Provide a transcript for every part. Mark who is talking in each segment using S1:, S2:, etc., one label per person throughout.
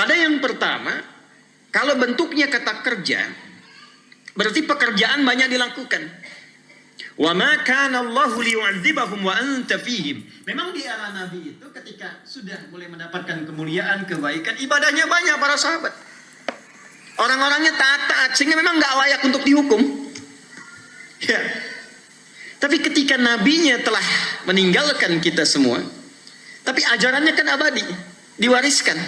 S1: Ada yang pertama, kalau bentuknya kata kerja, berarti pekerjaan banyak dilakukan. Wa ma kana Allahu liyu'adzibahum wa anta fihim. Memang di era Nabi itu ketika sudah mulai mendapatkan kemuliaan, kebaikan, ibadahnya banyak para sahabat. Orang-orangnya taat-taat sehingga memang nggak layak untuk dihukum. Ya. Tapi ketika nabinya telah meninggalkan kita semua, tapi ajarannya kan abadi, diwariskan.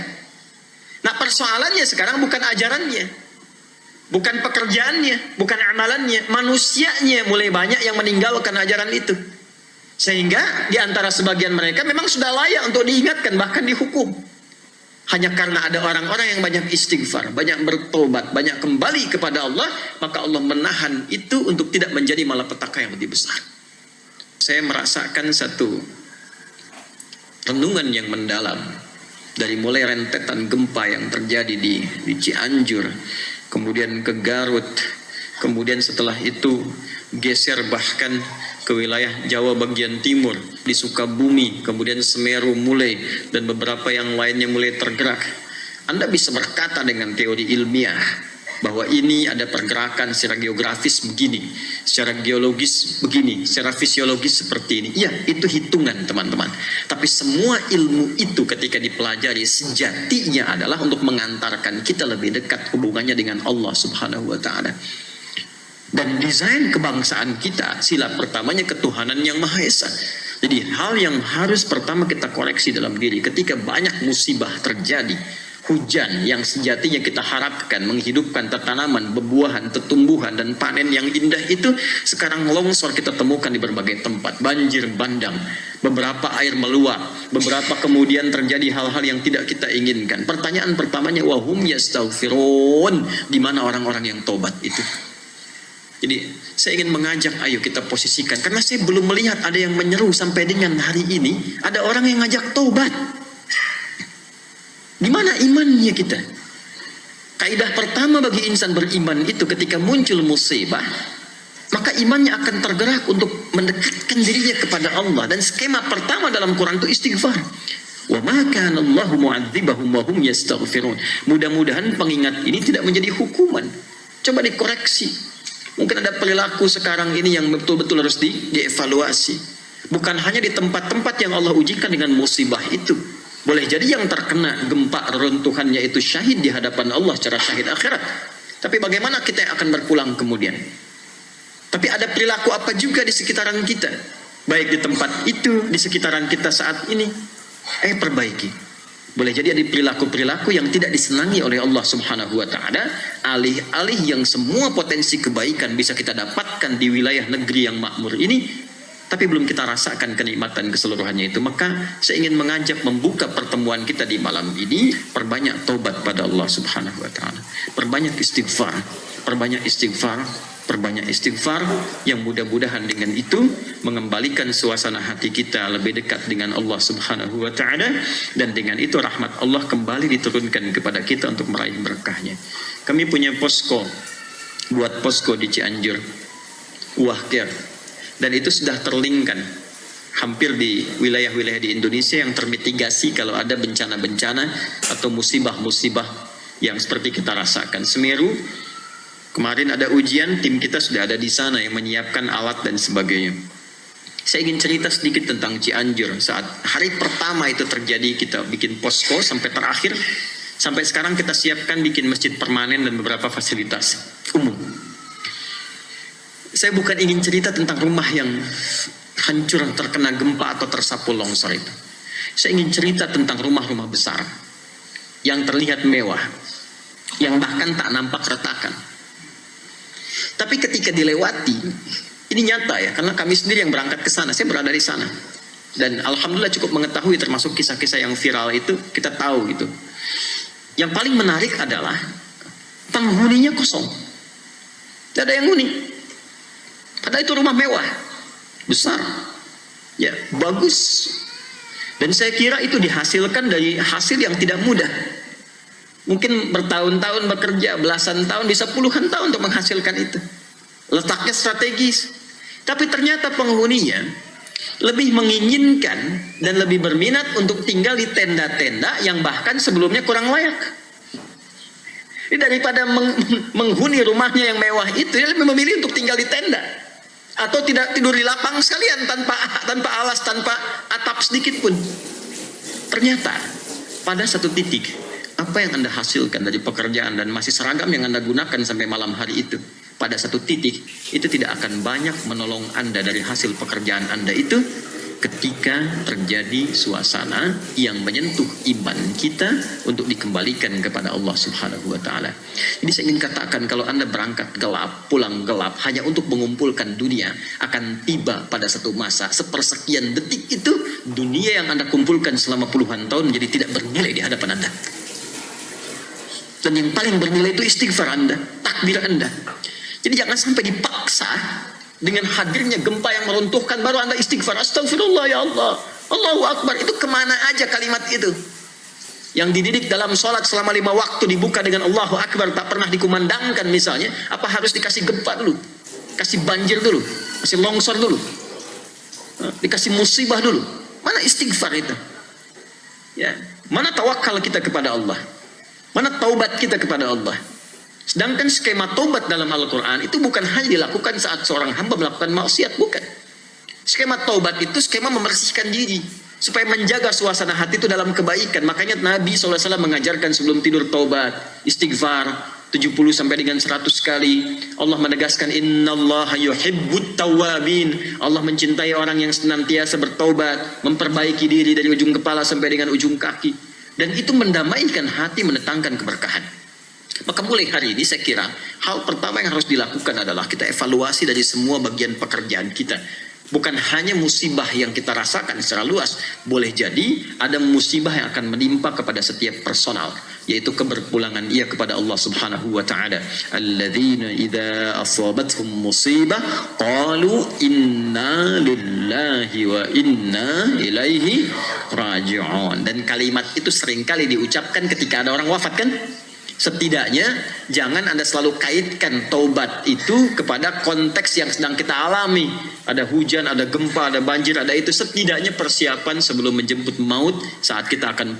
S1: Nah, persoalannya sekarang bukan ajarannya, bukan pekerjaannya, bukan amalannya, manusianya mulai banyak yang meninggalkan ajaran itu. Sehingga di antara sebagian mereka memang sudah layak untuk diingatkan, bahkan dihukum. Hanya karena ada orang-orang yang banyak istighfar, banyak bertobat, banyak kembali kepada Allah, maka Allah menahan itu untuk tidak menjadi malapetaka yang lebih besar. Saya merasakan satu renungan yang mendalam dari mulai rentetan gempa yang terjadi di Cianjur, kemudian ke Garut, kemudian setelah itu geser bahkan ke wilayah Jawa bagian timur, di Sukabumi, kemudian Semeru mulai, dan beberapa yang lainnya mulai tergerak. Anda bisa berkata dengan teori ilmiah bahwa ini ada pergerakan secara geografis begini, secara geologis begini, secara fisiologis seperti ini. Iya, itu hitungan teman-teman. Tapi semua ilmu itu ketika dipelajari sejatinya adalah untuk mengantarkan kita lebih dekat hubungannya dengan Allah Subhanahu wa Ta'ala. Dan desain kebangsaan kita, sila pertamanya ketuhanan yang Maha Esa. Jadi hal yang harus pertama kita koreksi dalam diri ketika banyak musibah terjadi, hujan yang sejatinya kita harapkan menghidupkan tanaman, bebuahan, tumbuhan dan panen yang indah itu, sekarang longsor kita temukan di berbagai tempat, banjir bandang, beberapa air meluap, beberapa kemudian terjadi hal-hal yang tidak kita inginkan. Pertanyaan pertamanya, wahum yastaghfirun, di mana orang-orang yang tobat itu? Jadi saya ingin mengajak, ayo kita posisikan, karena saya belum melihat ada yang menyeru sampai dengan hari ini ada orang yang ngajak tobat. Di mana imannya kita? Kaidah pertama bagi insan beriman itu ketika muncul musibah, maka imannya akan tergerak untuk mendekatkan dirinya kepada Allah. Dan skema pertama dalam Quran itu istighfar. Wa ma kana Allahu mu'adzibahum wa hum yastaghfirun. Mudah-mudahan pengingat ini tidak menjadi hukuman. Coba dikoreksi. Mungkin ada perilaku sekarang ini yang betul-betul harus dievaluasi. Bukan hanya di tempat-tempat yang Allah ujikan dengan musibah itu. Boleh jadi yang terkena gempa reruntuhannya itu syahid di hadapan Allah secara syahid akhirat. Tapi bagaimana kita yang akan berpulang kemudian? Tapi ada perilaku apa juga di sekitaran kita? Baik di tempat itu, di sekitaran kita saat ini. Perbaiki. Boleh jadi ada perilaku-perilaku yang tidak disenangi oleh Allah Subhanahu wa Ta'ala, alih-alih yang semua potensi kebaikan bisa kita dapatkan di wilayah negeri yang makmur ini, tapi belum kita rasakan kenikmatan keseluruhannya itu. Maka saya ingin mengajak membuka pertemuan kita di malam ini, perbanyak taubat pada Allah Subhanahu wa Ta'ala, perbanyak istighfar, perbanyak istighfar, perbanyak istighfar, yang mudah-mudahan dengan itu mengembalikan suasana hati kita lebih dekat dengan Allah Subhanahu wa Ta'ala, dan dengan itu rahmat Allah kembali diturunkan kepada kita untuk meraih berkahnya. Kami punya posko, buat posko di Cianjur, Wahkir, dan itu sudah terlingkan hampir di wilayah-wilayah di Indonesia yang termitigasi kalau ada bencana-bencana atau musibah-musibah yang seperti kita rasakan. Semeru kemarin ada ujian, tim kita sudah ada di sana yang menyiapkan alat dan sebagainya. Saya ingin cerita sedikit tentang Cianjur. Saat hari pertama itu terjadi, kita bikin posko sampai terakhir. Sampai sekarang kita siapkan bikin masjid permanen dan beberapa fasilitas umum. Saya bukan ingin cerita tentang rumah yang hancur terkena gempa atau tersapu longsor itu. Saya ingin cerita tentang rumah-rumah besar yang terlihat mewah, yang bahkan tak nampak retakan. Tapi ketika dilewati, ini nyata ya, karena kami sendiri yang berangkat ke sana, saya berada di sana. Dan alhamdulillah cukup mengetahui, termasuk kisah-kisah yang viral itu, kita tahu gitu. Yang paling menarik adalah penghuninya kosong. Tidak ada yang huni. Padahal itu rumah mewah, besar, ya bagus. Dan saya kira itu dihasilkan dari hasil yang tidak mudah. Mungkin bertahun-tahun bekerja, belasan tahun, bisa puluhan tahun untuk menghasilkan itu. Letaknya strategis. Tapi ternyata penghuninya lebih menginginkan dan lebih berminat untuk tinggal di tenda-tenda yang bahkan sebelumnya kurang layak. Daripada menghuni rumahnya yang mewah itu, dia lebih memilih untuk tinggal di tenda atau tidak tidur di lapang sekalian, tanpa alas, tanpa atap sedikit pun. Ternyata pada satu titik, apa yang Anda hasilkan dari pekerjaan dan masih seragam yang Anda gunakan sampai malam hari itu, pada satu titik itu tidak akan banyak menolong Anda dari hasil pekerjaan Anda itu, ketika terjadi suasana yang menyentuh iman kita untuk dikembalikan kepada Allah Subhanahu wa taala. Jadi saya ingin katakan, kalau Anda berangkat gelap, pulang gelap hanya untuk mengumpulkan dunia, akan tiba pada satu masa, sepersekian detik itu, dunia yang Anda kumpulkan selama puluhan tahun menjadi tidak bernilai di hadapan Anda. Dan yang paling bernilai itu istighfar Anda, takbir Anda. Jadi jangan sampai dipaksa dengan hadirnya gempa yang meruntuhkan baru Anda istighfar. Astagfirullah ya Allah, Allahu Akbar. Itu kemana aja kalimat itu? Yang dididik dalam sholat selama 5 waktu dibuka dengan Allahu Akbar, tak pernah dikumandangkan misalnya. Apa harus dikasih gempa dulu? Kasih banjir dulu? Kasih longsor dulu? Dikasih musibah dulu? Mana istighfar itu? Ya, mana tawakal kita kepada Allah? Mana taubat kita kepada Allah? Sedangkan skema taubat dalam Al-Quran itu bukan hanya dilakukan saat seorang hamba melakukan maksiat, bukan. Skema taubat itu skema membersihkan diri, supaya menjaga suasana hati itu dalam kebaikan. Makanya Nabi SAW mengajarkan sebelum tidur taubat, istighfar 70 sampai dengan 100 kali. Allah menegaskan, innallaha yuhibbut tawwabin. Allah mencintai orang yang senantiasa bertaubat, memperbaiki diri dari ujung kepala sampai dengan ujung kaki. Dan itu mendamaikan hati, mendatangkan keberkahan. Maka mulai hari ini saya kira hal pertama yang harus dilakukan adalah kita evaluasi dari semua bagian pekerjaan kita. Bukan hanya musibah yang kita rasakan secara luas, boleh jadi ada musibah yang akan menimpa kepada setiap personal, yaitu keberpulangan ia kepada Allah Subhanahu wa taala. Alladzina idza asabathum musibah qalu inna lillahi wa inna ilaihi raji'un. Dan kalimat itu seringkali diucapkan ketika ada orang wafat, kan? Setidaknya jangan Anda selalu kaitkan taubat itu kepada konteks yang sedang kita alami. Ada hujan, ada gempa, ada banjir, ada itu. Setidaknya persiapan sebelum menjemput maut saat kita akan pulang.